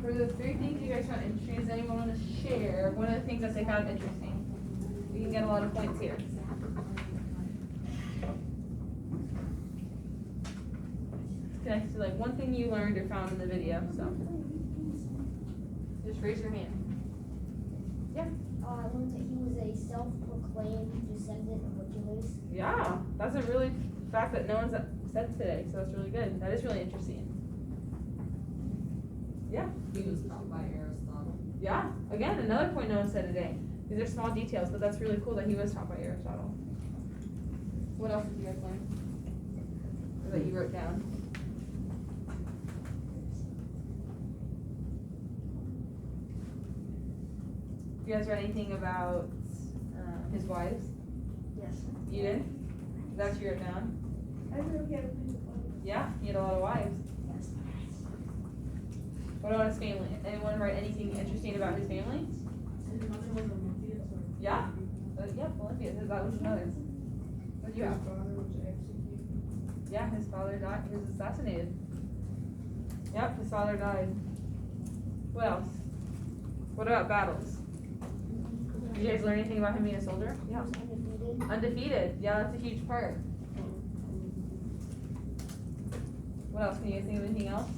For the three things you guys found interesting, does anyone want to share one of the things that they found interesting? We can get a lot of points here. Connected to like one thing you learned or found in the video, so. Just raise your hand. Yeah. I learned that he was a self-proclaimed descendant of Hercules. Yeah, that's a really fact that no one's said today, so that's really good. That is really interesting. Yeah. He was taught by Aristotle. Yeah, again, another point no one said today. These are small details, but that's really cool that he was taught by Aristotle. What else did you guys learn? Or that you wrote down? You guys read anything about his wives? Yes. You did? That's you wrote down? I really get it. Yeah, he had a lot of wives. Yes. What about his family? Anyone write anything interesting about his family? Yeah? Yeah, Olympias. That was another. What do you have? Yeah, his father died. He was assassinated. Yep, his father died. What else? What about battles? Did you guys learn anything about him being a soldier? Yeah. Undefeated. Undefeated. Yeah, that's a huge part. What else? Can you guys think of anything else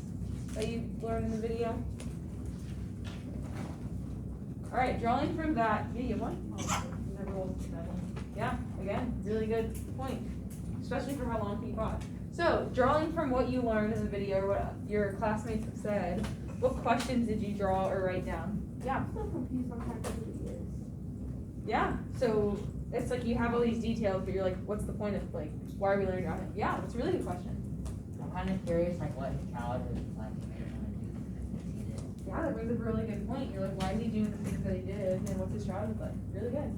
that you learned in the video? Alright, drawing from that. Yeah, you have one? Yeah, again, really good point. Especially for how long he fought. So, drawing from what you learned in the video or what your classmates have said, what questions did you draw or write down? Yeah. I'm so confused on how he is. Yeah, so it's like you have all these details, but you're like, what's the point of, like, why are we learning about him? Yeah, that's a really good question. I'm kind of curious, like, what his childhood was like and made him want to do the things he did. Yeah, that brings up a really good point. You're like, why is he doing the things that he did, and what's his childhood like? Really good.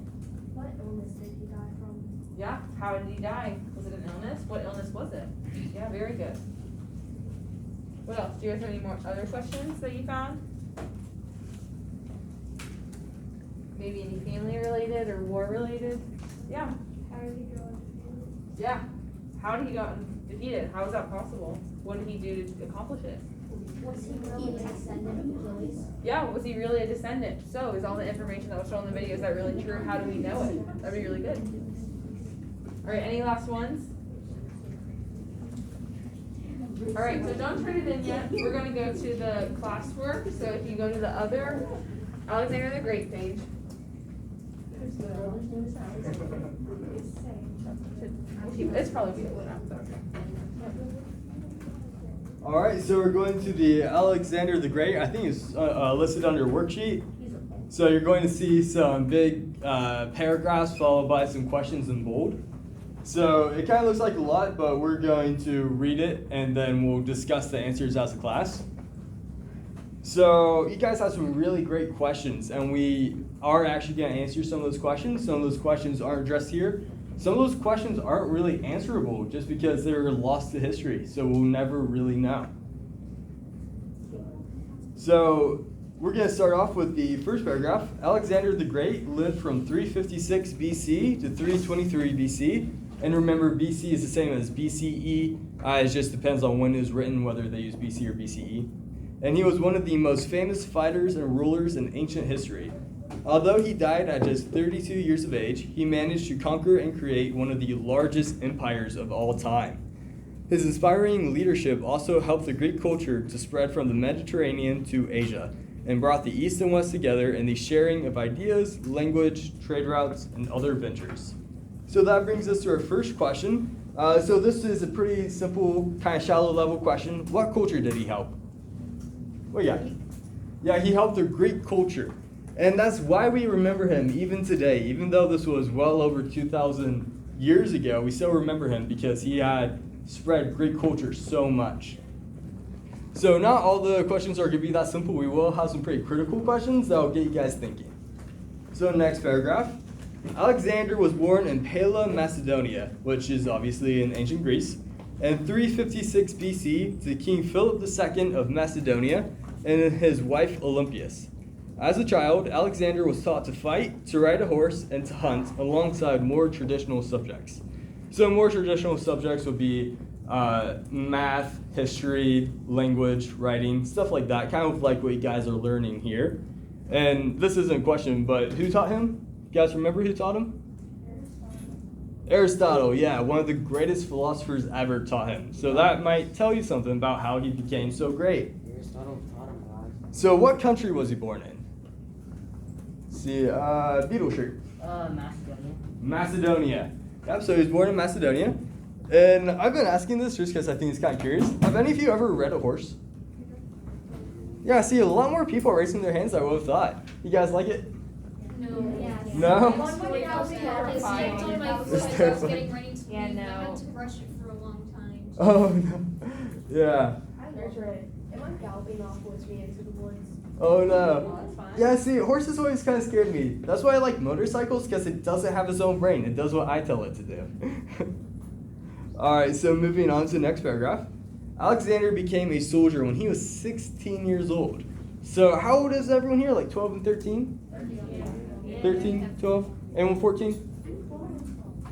What illness did he die from? Yeah, how did he die? Was it an illness? What illness was it? Yeah, very good. What else? Do you guys have any more other questions that you found? Maybe any family related or war related? Yeah. How did he go undefeated? Yeah. How did he go undefeated? How is that possible? What did he do to accomplish it? Was he really a descendant of Achilles? Yeah, was he really a descendant? So, is all the information that was shown in the video, is that really true? How do we know it? That'd be really good. Alright, any last ones? Alright, so don't turn it in yet. We're going to go to the classwork. So if you go to the other Alexander the Great page. It's probably beautiful now. All right, so we're going to the Alexander the Great. I think it's listed under worksheet. So you're going to see some big paragraphs followed by some questions in bold. So it kind of looks like a lot, but we're going to read it and then we'll discuss the answers as a class. So you guys have some really great questions, and we are actually going to answer some of those questions. Some of those questions aren't addressed here. Some of those questions aren't really answerable just because they're lost to history, so we'll never really know. So we're going to start off with the first paragraph. Alexander the Great lived from 356 BC to 323 BC. And remember, BC is the same as BCE. It just depends on when it was written, whether they use BC or BCE. And he was one of the most famous fighters and rulers in ancient history. Although he died at just 32 years of age, he managed to conquer and create one of the largest empires of all time. His inspiring leadership also helped the Greek culture to spread from the Mediterranean to Asia, and brought the East and West together in the sharing of ideas, language, trade routes, and other ventures. So that brings us to our first question. So this is a pretty simple, kind of shallow level question. What culture did he help? Well, yeah, he helped the Greek culture. And that's why we remember him even today. Even though this was well over 2,000 years ago, we still remember him because he had spread Greek culture so much. So not all the questions are going to be that simple. We will have some pretty critical questions that will get you guys thinking. So next paragraph. Alexander was born in Pella, Macedonia, which is obviously in ancient Greece, in 356 BC to King Philip II of Macedonia and his wife Olympias. As a child, Alexander was taught to fight, to ride a horse, and to hunt alongside more traditional subjects. So more traditional subjects would be math, history, language, writing, stuff like that, kind of like what you guys are learning here. And this isn't a question, but who taught him? You guys remember who taught him? Aristotle, yeah, one of the greatest philosophers ever taught him. So that might tell you something about how he became so great. Aristotle taught him God. So what country was he born in? Let's see, Beetle shirt. Macedonia. Macedonia. Yep, so he was born in Macedonia. And I've been asking this just because I think it's kind of curious. Have any of you ever read a horse? Yeah, I see a lot more people raising their hands than I would have thought. You guys like it? No. Yes. No? One point I was terrifying. on my foot It's as I was terrifying. getting ready to Yeah, leave. no. I had to brush it for a long time. Oh, no. Yeah. That's right. It went galloping off with me into the woods. Oh, no. Oh, that's fine. Yeah, see, horses always kind of scared me. That's why I like motorcycles, because it doesn't have its own brain. It does what I tell it to do. Alright, so moving on to the next paragraph. Alexander became a soldier when he was 16 years old. So how old is everyone here? Like 12 and 13? 13, 12, anyone 14?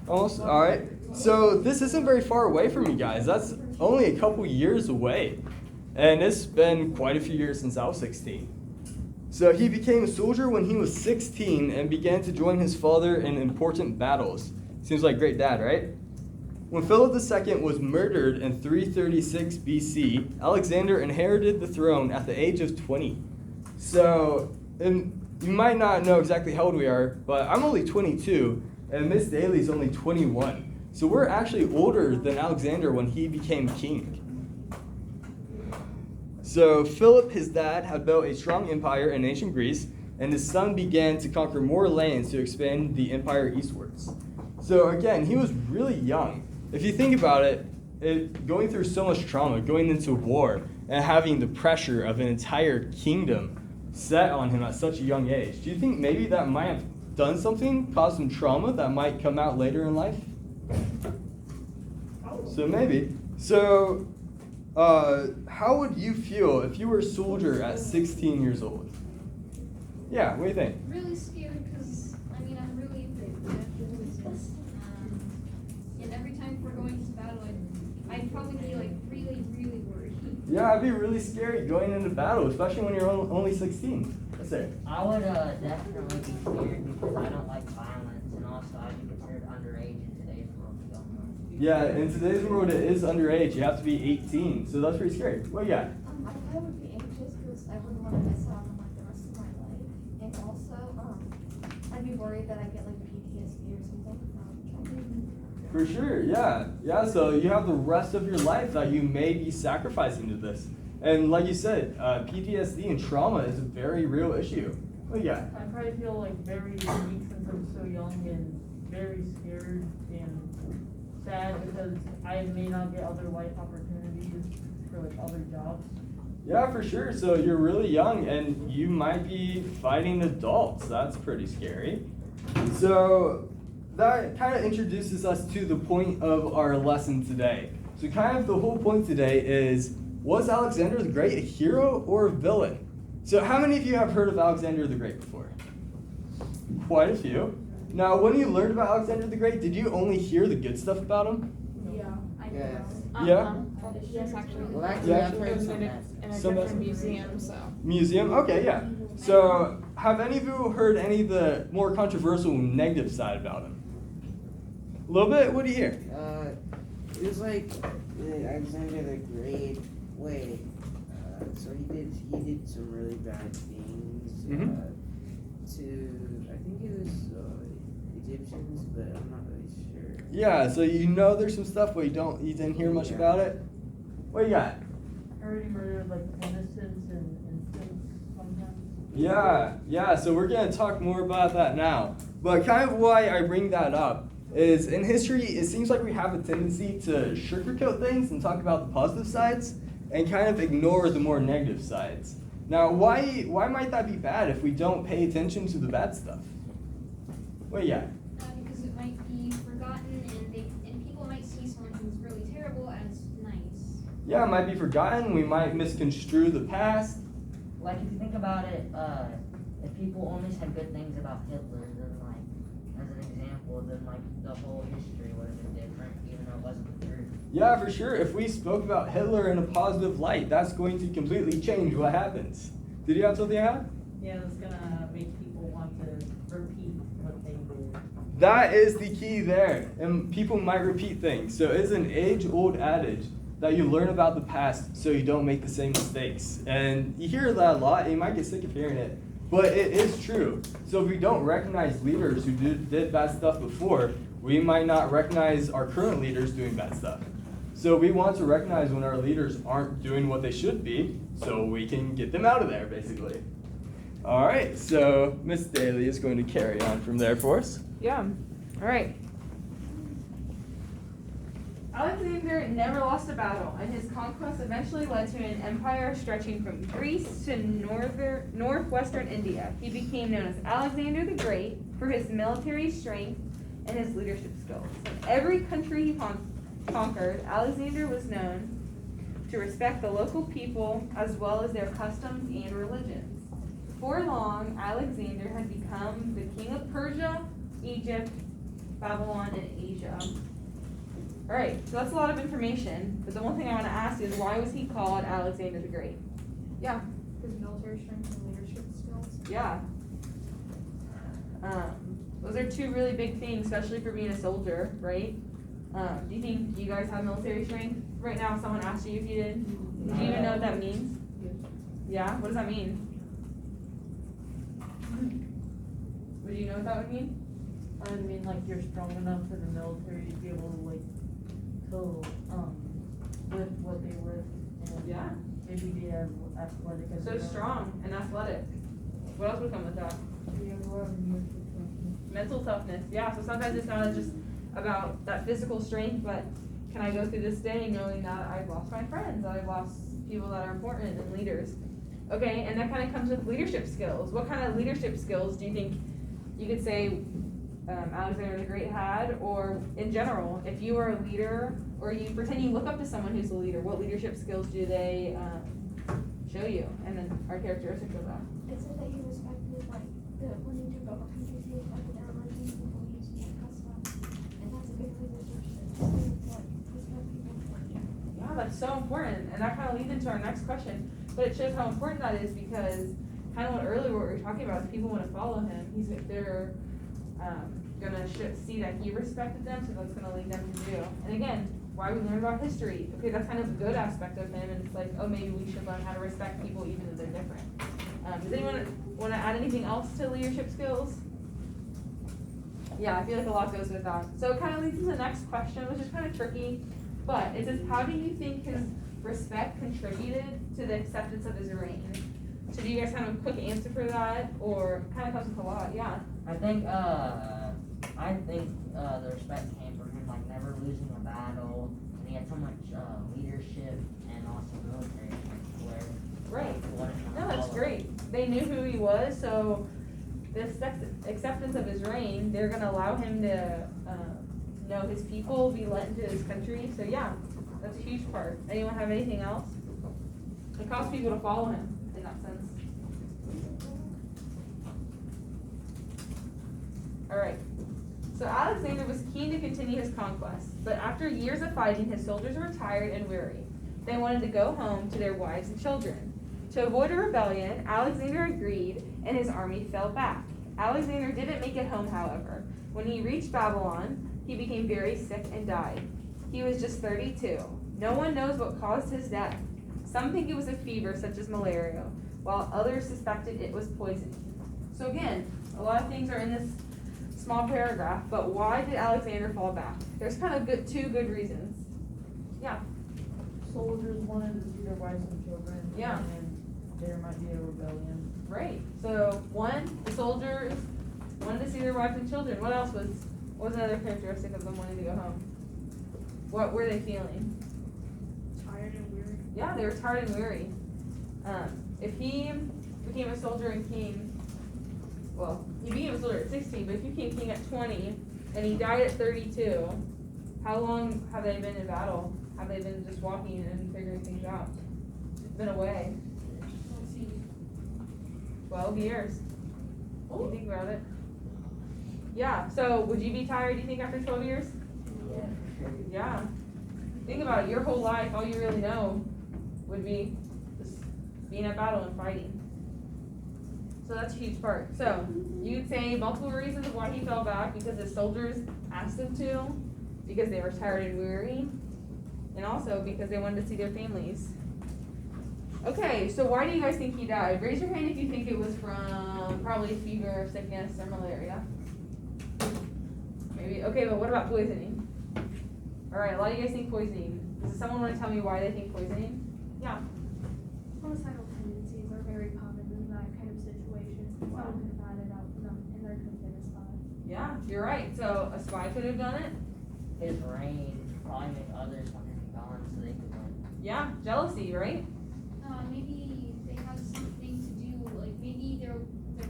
Almost? Alright. So this isn't very far away from you guys. That's only a couple years away. And it's been quite a few years since I was 16. So he became a soldier when he was 16 and began to join his father in important battles. Seems like a great dad, right? When Philip II was murdered in 336 BC, Alexander inherited the throne at the age of 20. So, and you might not know exactly how old we are, but I'm only 22, and Miss Daly's only 21. So we're actually older than Alexander when he became king. So Philip, his dad, had built a strong empire in ancient Greece, and his son began to conquer more lands to expand the empire eastwards. So again, he was really young. If you think about it, going through so much trauma, going into war, and having the pressure of an entire kingdom set on him at such a young age, do you think maybe that might have done something, caused some trauma that might come out later in life? So maybe. So, how would you feel if you were a soldier at 16 years old? Yeah, what do you think? Really scared because, I mean, I'm really and every time we're going to battle, I'd probably be like really, really worried. Yeah, it'd be really scary going into battle, especially when you're only 16. Yes, sir. I would definitely be scared because I don't like violence, and also I'd be considered underage in today's world. So. Yeah, in today's world it is underage. You have to be 18, so that's pretty scary. What you got? I would be anxious because I wouldn't want to miss out on like the rest of my life, and also I'd be worried that I get like PTSD or something. For sure, yeah. Yeah, so you have the rest of your life that you may be sacrificing to this. And like you said, PTSD and trauma is a very real issue. What you got? I probably feel like very weak since I'm so young and very scared and sad because I may not get other life opportunities for like other jobs. Yeah, for sure. So you're really young and you might be fighting adults. That's pretty scary. So that kind of introduces us to the point of our lesson today. So kind of the whole point today is, was Alexander the Great a hero or a villain? So how many of you have heard of Alexander the Great before? Quite a few. Now, when you learned about Alexander the Great, did you only hear the good stuff about him? Yeah, I know. Yes. Yeah? Yes, actually. Well, actually, Yeah. I've heard some that. In a Some different of- museum, so. Museum? Okay, yeah. So have any of you heard any of the more controversial negative side about him? A little bit? What do you hear? It was like Alexander the Great. Wait, so he did some really bad things Mhm. to I think it was Egyptians, but I'm not really sure. Yeah, so you know there's some stuff, but you didn't hear much Yeah. about it? What you got? I already murdered like innocents and infants sometimes. Yeah, so we're gonna talk more about that now. But kind of why I bring that up is in history, it seems like we have a tendency to sugarcoat things and talk about the positive sides and kind of ignore the more negative sides. Now, why might that be bad if we don't pay attention to the bad stuff? What you got? Because it might be forgotten and people might see someone who's really terrible as nice. Yeah, it might be forgotten. We might misconstrue the past. Like if you think about it, if people only said good things about Hitler, then like as an example, then like the whole history would have been different, even though it wasn't the truth. Yeah, for sure. If we spoke about Hitler in a positive light, that's going to completely change what happens. Did you have something to add? Yeah, it's gonna make people want to repeat what they did. That is the key there. And people might repeat things. So it's an age-old adage that you learn about the past so you don't make the same mistakes. And you hear that a lot, and you might get sick of hearing it. But it is true. So if we don't recognize leaders who did bad stuff before, we might not recognize our current leaders doing bad stuff. So we want to recognize when our leaders aren't doing what they should be, so we can get them out of there, basically. All right, so Miss Daly is going to carry on from there for us. Yeah. All right. Alexander never lost a battle, and his conquest eventually led to an empire stretching from Greece to northwestern India. He became known as Alexander the Great for his military strength and his leadership skills. In every country he conquered, Alexander was known to respect the local people as well as their customs and religions. Before long, Alexander had become the king of Persia, Egypt, Babylon, and Asia. Alright, so that's a lot of information, but the one thing I want to ask is, why was he called Alexander the Great? Yeah. His military strength and leadership skills. Yeah. Those are two really big things, especially for being a soldier, right? Do you think you guys have military strength? Right now, if someone asked you if you did, do you even know what that means? Yeah? What does that mean? Would you know what that would mean? I mean, like, you're strong enough for the military to be able to, like, lift what they lift, and Yeah. maybe be as athletic as So they are. strong and athletic. What else would come with that? Mental toughness. Yeah, so sometimes it's not just about that physical strength, but can I go through this day knowing that I've lost my friends, that I've lost people that are important and leaders? Okay, and that kind of comes with leadership skills. What kind of leadership skills do you think you could say Alexander the Great had, or in general, if you are a leader, or you pretend you look up to someone who's a leader, what leadership skills do they show you, and then our characteristics of that? It said that he respected, like, when you took over countries, he respected their religions and beliefs and customs, and that's a good leadership skill, like, respect people. Yeah, that's so important, and that kind of leads into our next question. But it shows how important that is, because kind of what we were talking about is people want to follow him. They're gonna see that he respected them, so that's gonna lead them to do. And again, why we learn about history? Okay, that's kind of a good aspect of him, and it's like, oh, maybe we should learn how to respect people even though they're different. Does anyone want to add anything else to leadership skills? Yeah, I feel like a lot goes with that. So it kind of leads to the next question, which is kind of tricky, but it says, how do you think his respect contributed to the acceptance of his reign? So do you guys have a quick answer for that, or kind of comes with a lot? Yeah. I think the respect came from him, like, never losing a battle, and he had so much leadership and also military strength where Right. people wanted him to No, that's follow. great. They knew who he was, so the acceptance of his reign, they're gonna allow him to know his people, be let into his country. So yeah, that's a huge part. Anyone have anything else? It caused people to follow him in that sense. All right. So Alexander was keen to continue his conquest, but after years of fighting, his soldiers were tired and weary. They wanted to go home to their wives and children. To avoid a rebellion, Alexander agreed, and his army fell back. Alexander didn't make it home, however. When he reached Babylon, he became very sick and died. He was just 32. No one knows what caused his death. Some think it was a fever such as malaria, while others suspected it was poison. So again, a lot of things are in this small paragraph, but why did Alexander fall back? There's kind of two good reasons. Yeah. Soldiers wanted to see their wives and children. Yeah. And there might be a rebellion. Right. So the soldiers wanted to see their wives and children. What else was another characteristic of them wanting to go home? What were they feeling? Tired and weary. Yeah, they were tired and weary. If he became a soldier and king, well, he became a soldier at 16, but if he became king at 20 and he died at 32, how long have they been in battle? Have they been just walking and figuring things out? It's been away. 12 years. If you think about it. Yeah, so would you be tired, do you think, after 12 years? Yeah, for sure. Yeah. Think about it, your whole life, all you really know would be just being at battle and fighting. So that's a huge part. So, you'd say multiple reasons of why he fell back, because the soldiers asked him to, because they were tired and weary, and also because they wanted to see their families. Okay, so why do you guys think he died? Raise your hand if you think it was from probably fever, sickness, or malaria. Maybe, okay, but what about poisoning? Alright, a lot of you guys think poisoning. Does someone want to tell me why they think poisoning? Yeah. Homicidal tendencies are very common in that kind of situation. Wow. Someone could have had it out for them, and there could have been a spy. Yeah, you're right. So a spy could have done it? His reign probably made others want him gone so they could win. Yeah, jealousy, right? Maybe they have something to do, like maybe their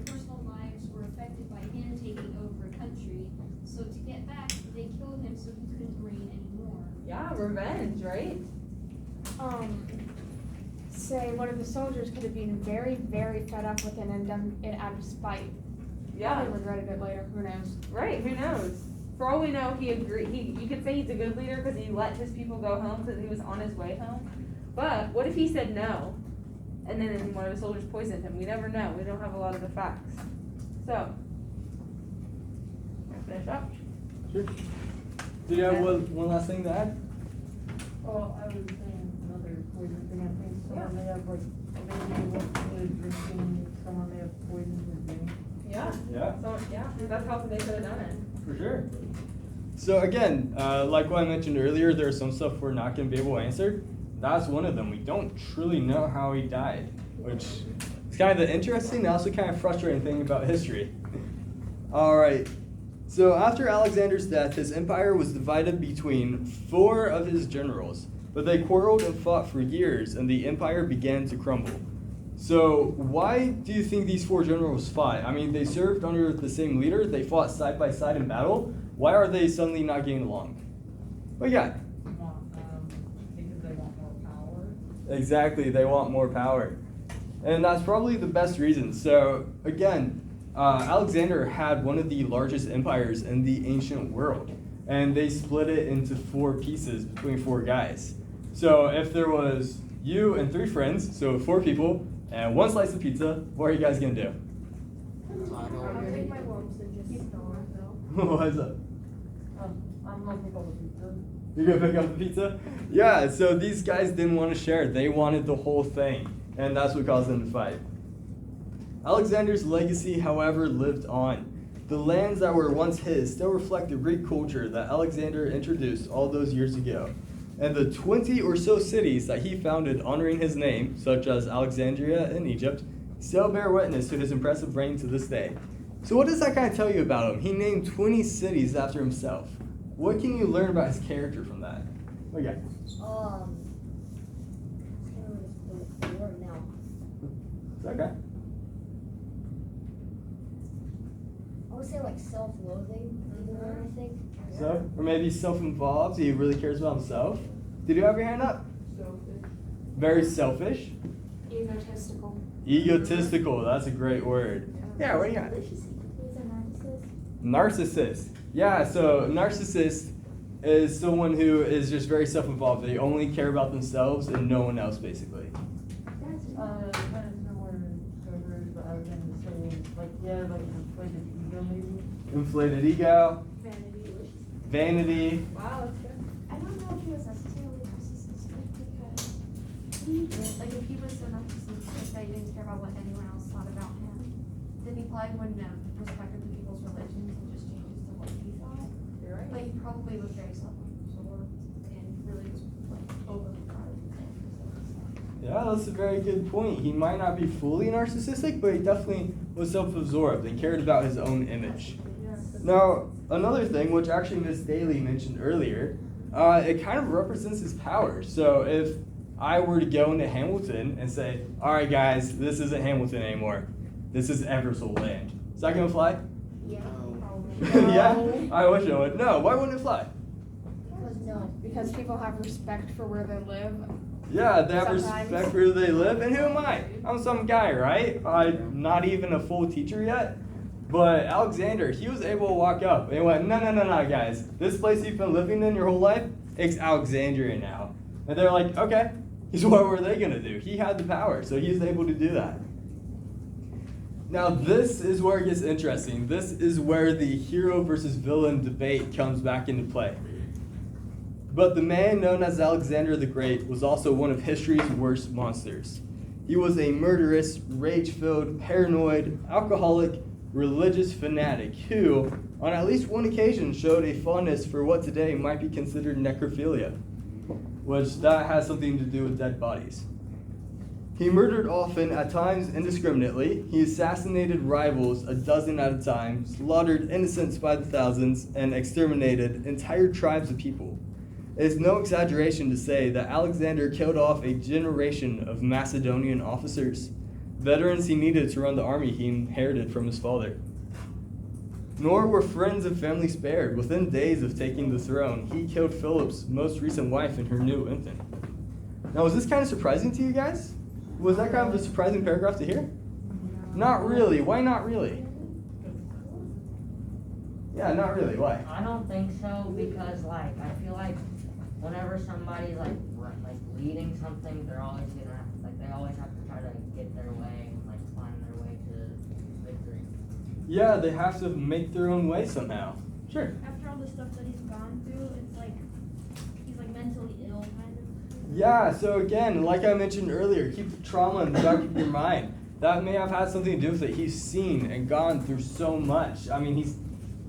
personal lives were affected by him taking over a country. So to get back, they killed him so he couldn't reign anymore. Yeah, revenge, right? Say one of the soldiers could have been very, very fed up with it and done it out of spite. Yeah, Probably regretted it later, who knows? right, who knows? For all we know, you could say he's a good leader because he let his people go home because he was on his way home. But what if he said no? And then one of the soldiers poisoned him? We never know. We don't have a lot of the facts. So, finish up. Sure. Did you have one last thing to add? Well, I was saying another poison thing, I think someone may have like, maybe wasn't drinking, someone may have poisoned his drink. Yeah. Yeah. So, yeah, that's how they could have done it. For sure. So again, like what I mentioned earlier, there's some stuff we're not going to be able to answer. That's one of them. We don't truly know how he died, which is kind of the interesting and also kind of frustrating thing about history. All right. So after Alexander's death, his empire was divided between 4 of his generals, but they quarreled and fought for years, and the empire began to crumble. So why do you think these 4 generals fought? I mean, they served under the same leader, they fought side by side in battle. Why are they suddenly not getting along? What you got? Because they want more power. Exactly, they want more power. And that's probably the best reason. So again, Alexander had one of the largest empires in the ancient world, and they split it into 4 pieces between 4 guys. So if there was you and 3 friends, so 4 people, and 1 slice of pizza, what are you guys gonna do? I'll take my lumps and just store it though. What is up? I'm gonna pick up the pizza. You're gonna pick up the pizza? Yeah, so these guys didn't want to share. They wanted the whole thing, and that's what caused them to fight. Alexander's legacy, however, lived on. The lands that were once his still reflect the Greek culture that Alexander introduced all those years ago. And the 20 or so cities that he founded honoring his name, such as Alexandria in Egypt, still bear witness to his impressive reign to this day. So what does that kind of tell you about him? He named 20 cities after himself. What can you learn about his character from that? Okay. The word now. Is that okay? I would say like self-loathing, I think. So, or maybe self-involved. He really cares about himself. Did you have your hand up? Selfish. Very selfish. Egotistical. Egotistical. That's a great word. Yeah. What do you got? He's a narcissist. Narcissist. Yeah. So, narcissist is someone who is just very self-involved. They only care about themselves and no one else, basically. Kind of similar to Trevor's, but I was gonna say, like, yeah, like inflated ego maybe. Inflated ego, Vanity. vanity. Wow, that's good. I don't know if he was necessarily narcissistic because he, like, if he was so narcissistic that he didn't care about what anyone else thought about him, then he probably wouldn't have respected the people's religions and just changes to what he thought. You're right. But he probably was very self-absorbed and really was like overpowered. Yeah, that's a very good point. He might not be fully narcissistic, but he definitely was self-absorbed and cared about his own image. Now, another thing, which actually Miss Daly mentioned earlier, it kind of represents his power. So if I were to go into Hamilton and say, all right, guys, this isn't Hamilton anymore. This is Eversole land. Is that going to fly? Yeah. Yeah? I wish it would. No, why wouldn't it fly? Because people have respect for where they live. Yeah, they have Sometimes. respect for who they live. And who am I? I'm some guy, right? I'm not even a full teacher yet. But Alexander, he was able to walk up and went, no, guys. This place you've been living in your whole life, it's Alexandria now. And they're like, okay. So what were they going to do? He had the power, so he was able to do that. Now this is where it gets interesting. This is where the hero versus villain debate comes back into play. But the man known as Alexander the Great was also one of history's worst monsters. He was a murderous, rage-filled, paranoid, alcoholic, religious fanatic who, on at least one occasion, showed a fondness for what today might be considered necrophilia, which that has something to do with dead bodies. He murdered often, at times indiscriminately. He assassinated rivals a dozen at a time, slaughtered innocents by the thousands, and exterminated entire tribes of people. It is no exaggeration to say that Alexander killed off a generation of Macedonian officers, veterans he needed to run the army he inherited from his father. Nor were friends and family spared. Within days of taking the throne, he killed Philip's most recent wife and her new infant. Now, was this kind of surprising to you guys? Was that kind of a surprising paragraph to hear? Not really. Why not really? Yeah, not really. Why? I don't think so, because like I feel like whenever somebody's like leading something, they're always gonna they always have to try to get their way and like find their way to victory. Yeah, they have to make their own way somehow. Sure. After all the stuff that he's gone through, it's like he's like mentally ill, kind of. Yeah, so again, like I mentioned earlier, keep the trauma in the back of your mind. That may have had something to do with it. He's seen and gone through so much. I mean, he's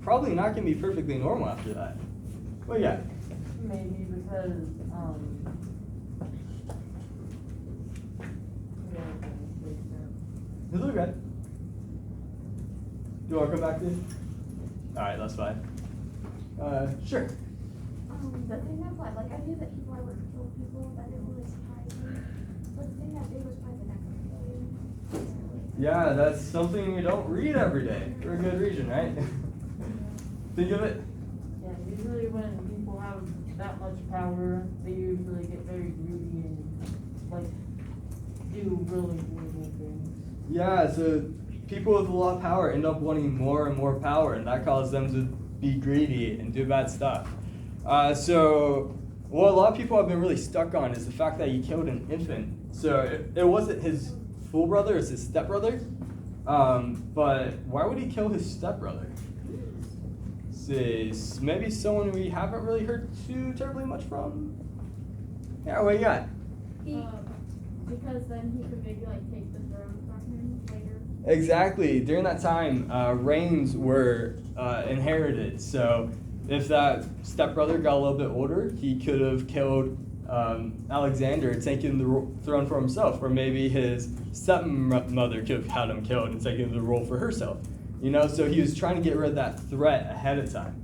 probably not going to be perfectly normal after that. What do you got? Maybe because, It's okay. Do you want to come back to it? Alright, that's fine. Sure. The thing that like I knew that people I would kill people, that didn't really surprise me. But the thing that did was probably the necrophilia. Yeah, that's something you don't read every day for a good reason, right? Think of it. yeah, usually when people have that much power, they usually get very greedy and like do really horrible things. Yeah, so people with a lot of power end up wanting more and more power, and that causes them to be greedy and do bad stuff. So what a lot of people have been really stuck on is the fact that he killed an infant. So it wasn't his full brother, it's his stepbrother. But why would he kill his stepbrother? See, maybe someone we haven't really heard too terribly much from? Yeah, what you got? Because then he could maybe like take the throne from him later. Exactly. During that time, reigns were inherited. So if that stepbrother got a little bit older, he could have killed Alexander and taken the throne for himself. Or maybe his stepmother could have had him killed and taken the role for herself. You know, so he was trying to get rid of that threat ahead of time.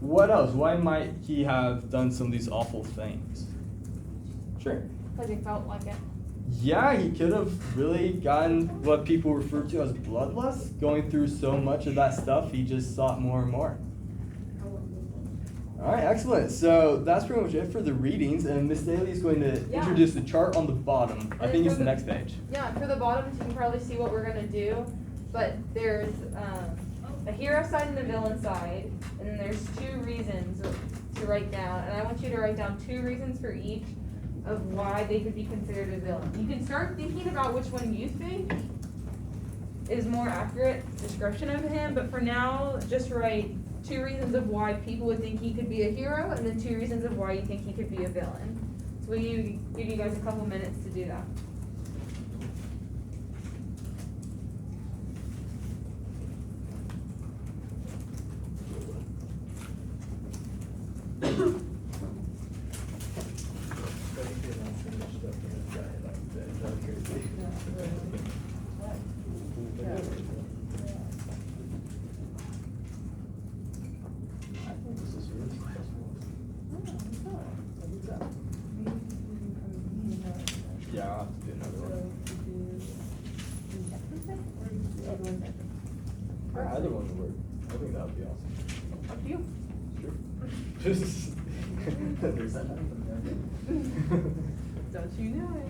What else? Why might he have done some of these awful things? Sure. Because he felt like it. Yeah, he could have really gotten what people refer to as bloodlust. Going through so much of that stuff, he just sought more and more. All right, excellent. So that's pretty much it for the readings, and Miss Daly is going to introduce the chart on the bottom. I think it's the next page. Yeah, for the bottom, you can probably see what we're gonna do, but there's a hero side and a villain side, and then there's 2 reasons to write down, and I want you to write down 2 reasons for each of why they could be considered a villain. You can start thinking about which one you think is more accurate description of him, but for now, just write 2 reasons of why people would think he could be a hero, and then 2 reasons of why you think he could be a villain. So we'll give you guys a couple minutes to do that. Yeah, I'll have to do another one. Either one would work. I think that would be awesome. Up to you. Sure. There's that. Don't you know it?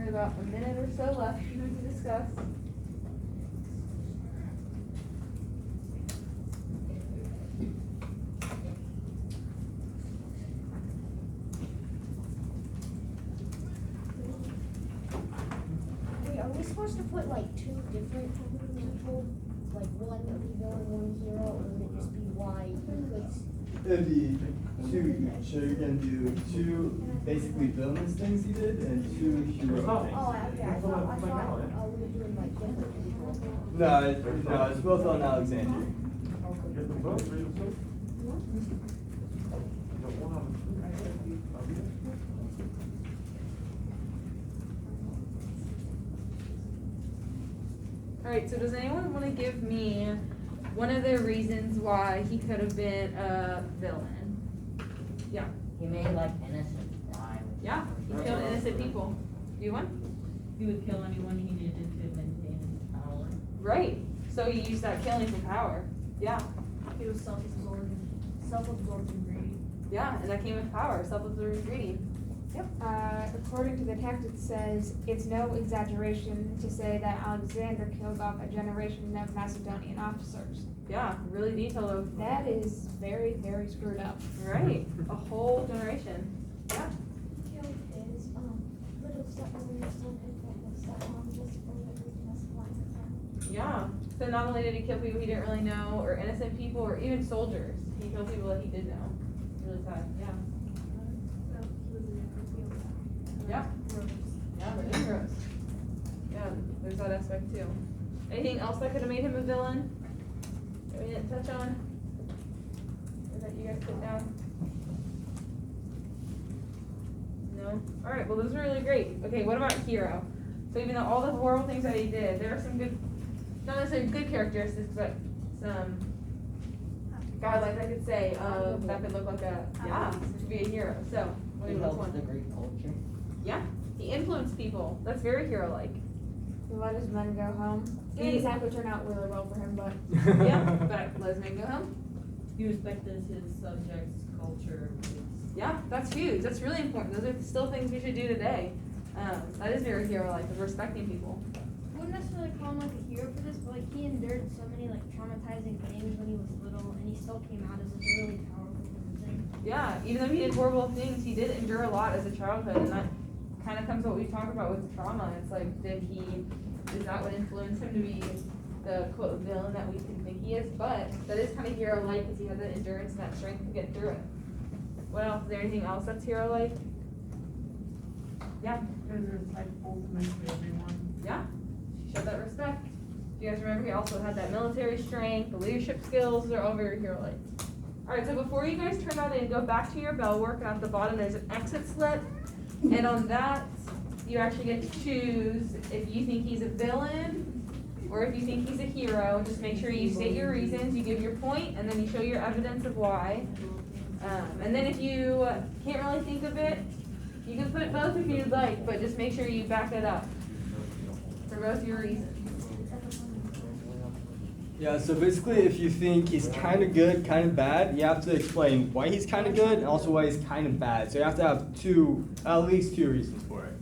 There's about a minute or so left to discuss. Wait, are we supposed to put like two different people? Like one villain, one hero, or would it just be why he could? It'd be two each, so you're gonna do two basically villainous things he did and two hero things. Oh, okay, I thought, we were doing like different people. No, it's both on Alexander. Alright, so does anyone wanna give me one of the reasons why he could have been a villain? He made like innocent die. Yeah, he killed innocent people. You want? He would kill anyone he needed to maintain his power. Right, so he used that killing for power. Yeah, He was self-absorbed and greedy. yeah, and that came with power, self-absorbed and greedy. According to the text, it says, it's no exaggeration to say that Alexander killed off a generation of Macedonian officers. Yeah, really detailed. That is very, very screwed up. Right, a whole generation. He killed his, little stepmother, his son, and his stepmom, just for the reason that's why. Yeah, so not only did he kill people he didn't really know, or innocent people, or even soldiers, he killed people that he did know. Really sad, yeah. Yeah. Yeah, the heroes. Yeah, there's that aspect too. Anything else that could have made him a villain that we didn't touch on? Or that you guys put down? No? Alright, well those are really great. Okay, what about hero? So even though all the horrible things that he did, there are some good, not necessarily good characteristics, but some guidelines I could say of that could look like a, yeah, to be a hero. So, what do He you want helped the one? Greek culture. Yeah, he influenced people. That's very hero-like. He let his men go home. It didn't exactly turn out really well for him, but. Yeah, but let his men go home. He respected his subjects' culture. Yeah, that's huge. That's really important. Those are still things we should do today. That is very hero-like, of respecting people. Wouldn't necessarily call him like a hero for this, but like he endured so many like traumatizing things when he was little, and he still came out as like a really powerful person. Yeah, even though he did horrible things, he did endure a lot as a childhood, and that kind of comes what we talk about with trauma. It's like, is that what influenced him to be the quote villain that we can think he is? But that is kind of hero-like because he had that endurance and that strength to get through it. What else? Is there anything else that's hero-like? Yeah. Because it's like ultimate to everyone. Yeah, she showed that respect. Do you guys remember he also had that military strength, the leadership skills, they're all very hero-like. Alright, so before you guys turn that in, go back to your bell work, and at the bottom there's an exit slip, and on that, you actually get to choose if you think he's a villain, or if you think he's a hero. Just make sure you state your reasons, you give your point, and then you show your evidence of why. And then if you can't really think of it, you can put both if you'd like, but just make sure you back it up for both your reasons. Yeah, so basically if you think he's kind of good, kind of bad, you have to explain why he's kind of good and also why he's kind of bad. So you have to have at least two reasons for it.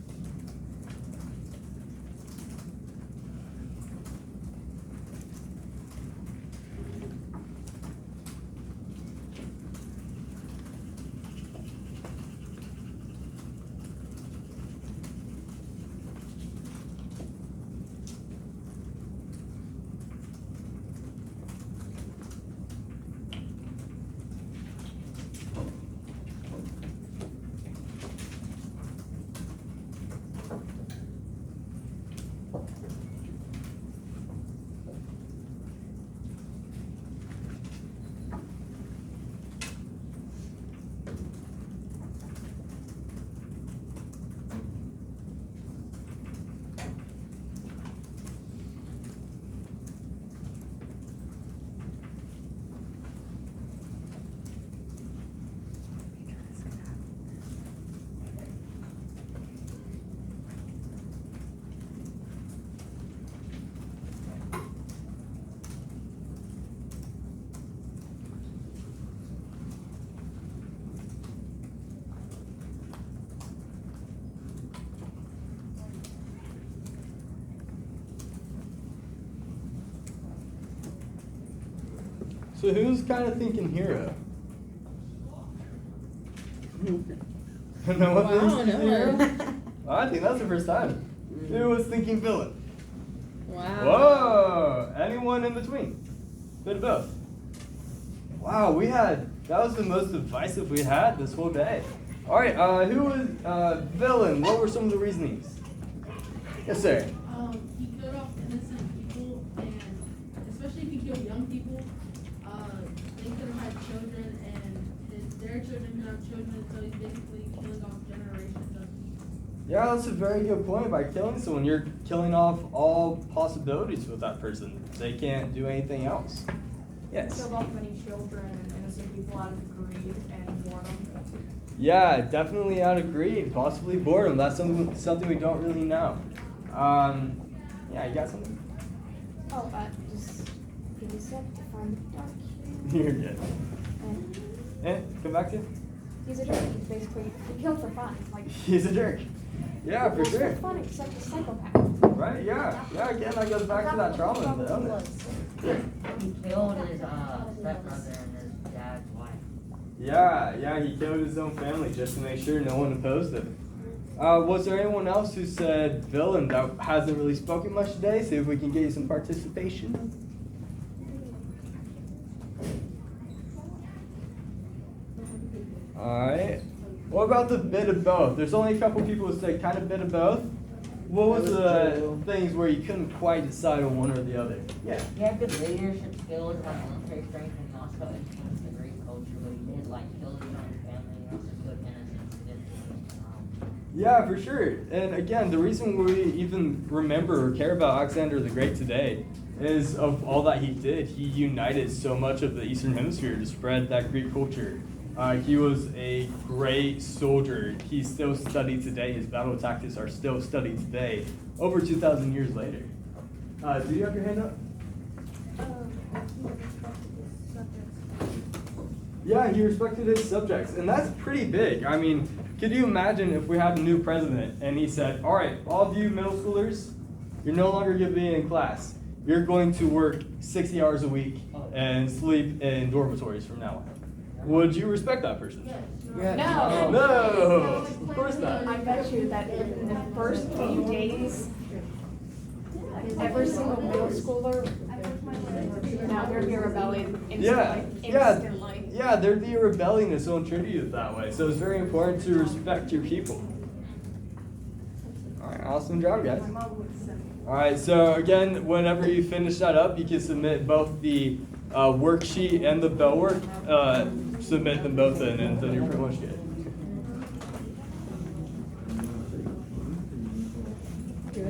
So who's kind of thinking hero? No one Wow, thinks no hero? one. I think that's the first time. Who was thinking villain? Wow. Whoa! Anyone in between? Bit of both. Wow, that was the most divisive we had this whole day. Alright, who was villain? What were some of the reasonings? Yes, sir. He killed off innocent people, and especially if he killed young people, they could have had children, and their children could have children, so he's basically killing off generations of people. Yeah, that's a very good point. By killing someone, you're killing off all possibilities with that person. They can't do anything else. Yes. Killed off many children and innocent people out of greed and boredom. Yeah, definitely out of greed, possibly boredom. That's something we don't really know. Yeah, you got something? Oh, just give me a sec to find the document. You're good. Come back to you. He's a jerk. He's basically he killed for fun. Like He's a jerk. Yeah, for he kills sure. for fun. He's like a psychopath. Right? Yeah. Yeah. Again, that goes back to that trauma and the illness. He killed his stepbrother and his dad's wife. Yeah. He killed his own family just to make sure no one opposed him. Was there anyone else who said villain that hasn't really spoken much today? See if we can get you some participation. Alright. What about the bit of both? There's only a couple people who say kind of bit of both. What was the things where you couldn't quite decide on one or the other? Yeah. He had good leadership skills, had military strength, and he also influenced the Greek culture, but he did kill his own family, he also killed innocents, he did Yeah, for sure. And again, the reason we even remember or care about Alexander the Great today is of all that he did. He united so much of the Eastern Hemisphere to spread that Greek culture. He was a great soldier. He's still studied today. His battle tactics are still studied today, over 2,000 years later. Do you have your hand up? Yeah, he respected his subjects, and that's pretty big. I mean, could you imagine if we had a new president and he said, all right, all of you middle schoolers, you're no longer going to be in class. You're going to work 60 hours a week and sleep in dormitories from now on. Would you respect that person? Yeah. No. No, of course not. I bet you that in the first few days, every single middle schooler, now there'd be a rebellion instantly. Yeah, there'd be a rebellion if someone treated you that way. So it's very important to respect your people. All right, awesome job, guys. All right, so again, whenever you finish that up, you can submit both the worksheet and the bell work. Submit them both in, and then you're pretty much good.